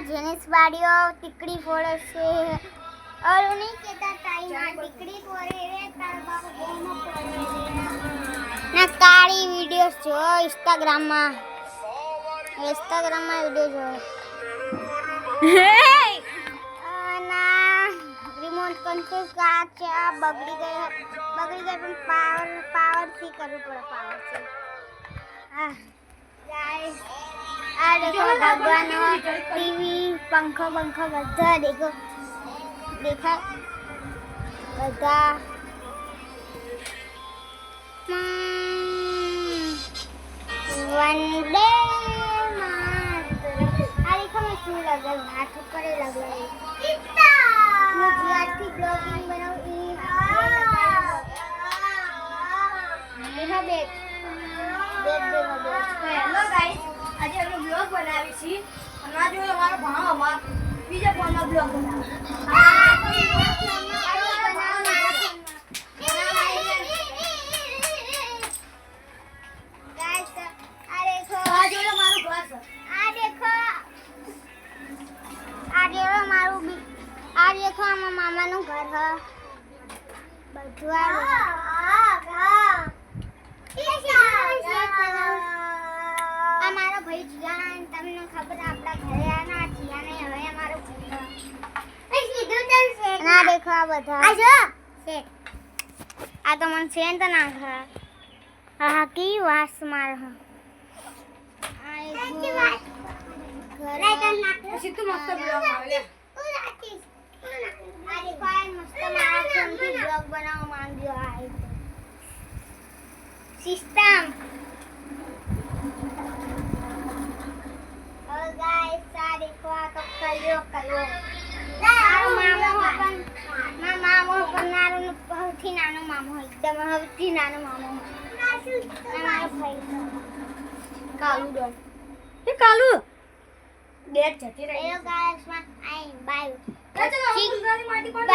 જેનિસ વાડીઓ ટીકડી ફોડે છે और उन्हीं के टाइम में टिकड़ी फोड़े रे तार बाबू गोम फोड़े ना काली वीडियोस जो इंस्टाग्राम में वीडियो जो ना रिमोट कंट्रोल काच बगड़ी गई पण पावर થી કરવું પડે પાવર થી गाइस आ देखो भगवान टीवी पंखा બધા देखो देखा બધા वंदे मातरम आ देखो मैं क्यों लगा हाथ ऊपर लगा मैं जियाती ब्लॉगिंग बनाऊं देखा देख હેલો ગાઈસ આજે અમે બ્લોગ બનાવી છીએ હમણાં જો અમારો ભાણો અમાર બીજા ફોનમાં બ્લોગ બનાવે गाइस आ देखो मामा નું ઘર હ બધું અમારો ભાઈ જીયાન તમને ખબર આપડા ઘરે આના જીયાને હવે અમારો ના દેખો આ બધા આ જો છે આ તો મન સેન તો ના ખા હા કી વાસ માર હ આ વાસ ઘરે કન નાખ પછી તું મસ્ત બ્લોગ આવે આ દેખો આ મસ્ત મારા ફોનથી બ્લોગ બનાવવા માંગ્યો આ સિસ્ટમ और गाइस सारे को तो कलो मामो बनारो न बहुती नानो मामो एकदम बहुती नानो मामो हमारा भाई કાલુ ડોન એ કાલુ ડેટ જતી રહી हेलो गाइस आई बाय ચાલો માટી કોણ